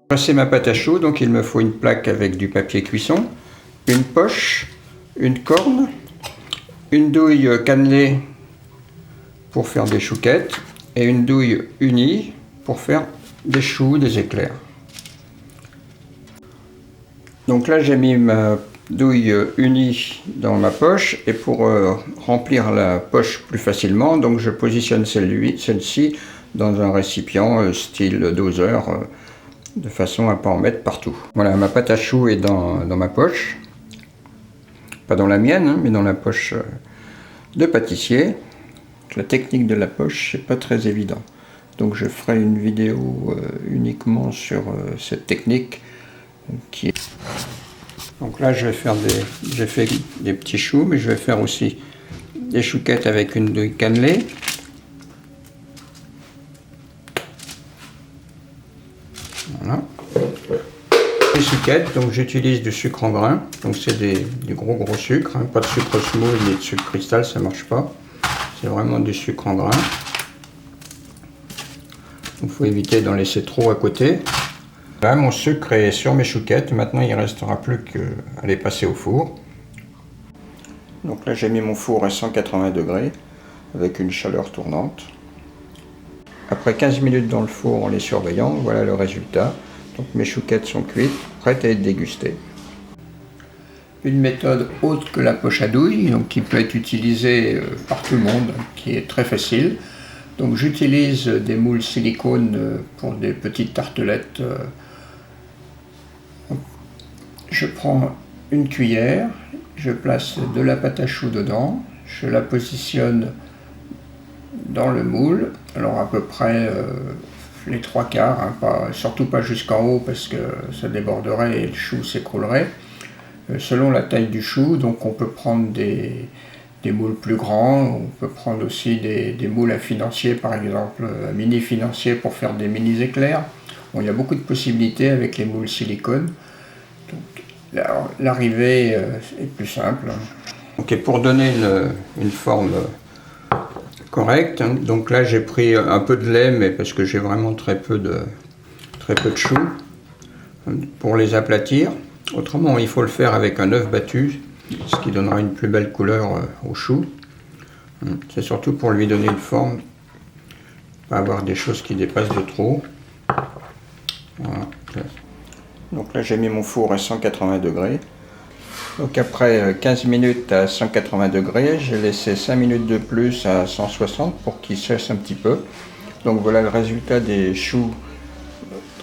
Passer ma pâte à choux, donc il me faut une plaque avec du papier cuisson, une poche, une corne, une douille cannelée pour faire des chouquettes et une douille unie pour faire des choux, des éclairs. Donc là j'ai mis ma douille unie dans ma poche et pour remplir la poche plus facilement, donc je positionne celle-ci dans un récipient style doseur de façon à ne pas en mettre partout. Voilà, ma pâte à choux est dans ma poche, pas dans la mienne, hein, mais dans la poche de pâtissier. La technique de la poche, c'est pas très évident. Donc je ferai une vidéo uniquement sur cette technique qui est... Donc là j'ai fait des petits choux, mais je vais faire aussi des chouquettes avec une douille cannelée. Voilà. Les chouquettes, donc j'utilise du sucre en grains, donc c'est du gros sucre, hein, pas de sucre smooth ni de sucre cristal, ça marche pas. C'est vraiment du sucre en grains. Il faut éviter d'en laisser trop à côté. Là, mon sucre est sur mes chouquettes. Maintenant, il ne restera plus qu'à les passer au four. Donc là, j'ai mis mon four à 180 degrés avec une chaleur tournante. Après 15 minutes dans le four en les surveillant, voilà le résultat. Donc mes chouquettes sont cuites, prêtes à être dégustées. Une méthode autre que la poche à douille, donc qui peut être utilisée par tout le monde, qui est très facile. Donc j'utilise des moules silicone pour des petites tartelettes. Je prends une cuillère, je place de la pâte à choux dedans, je la positionne dans le moule, alors à peu près les 3/4, hein, surtout pas jusqu'en haut parce que ça déborderait et le chou s'écroulerait. Selon la taille du chou, donc on peut prendre des moules plus grands, on peut prendre aussi des moules à financier, par exemple, un mini financier pour faire des mini éclairs. Bon, il y a beaucoup de possibilités avec les moules silicone. L'arrivée est plus simple. Okay, pour donner une forme correcte, hein, donc là j'ai pris un peu de lait, mais parce que j'ai vraiment très peu de choux, pour les aplatir. Autrement, il faut le faire avec un œuf battu, ce qui donnera une plus belle couleur au chou. C'est surtout pour lui donner une forme, pas avoir des choses qui dépassent de trop. Voilà. Donc là j'ai mis mon four à 180 degrés. Donc après 15 minutes à 180 degrés, j'ai laissé 5 minutes de plus à 160 pour qu'ils sèchent un petit peu. Donc voilà le résultat des choux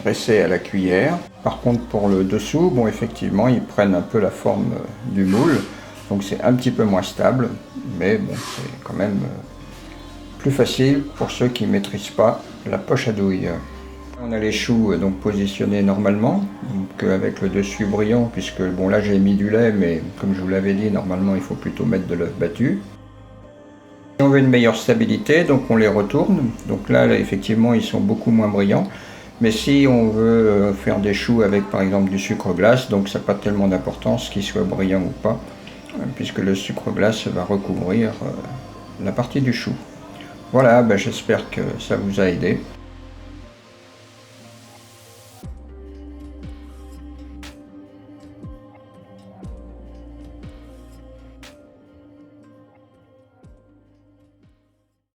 dressés à la cuillère. Par contre pour le dessous, bon effectivement ils prennent un peu la forme du moule. Donc c'est un petit peu moins stable, mais bon c'est quand même plus facile pour ceux qui ne maîtrisent pas la poche à douille. On a les choux donc positionnés normalement, donc avec le dessus brillant, puisque bon là j'ai mis du lait, mais comme je vous l'avais dit, normalement il faut plutôt mettre de l'œuf battu. Si on veut une meilleure stabilité, donc on les retourne. Donc là effectivement ils sont beaucoup moins brillants. Mais si on veut faire des choux avec par exemple du sucre glace, donc ça n'a pas tellement d'importance qu'ils soient brillants ou pas, puisque le sucre glace va recouvrir la partie du chou. Voilà, j'espère que ça vous a aidé.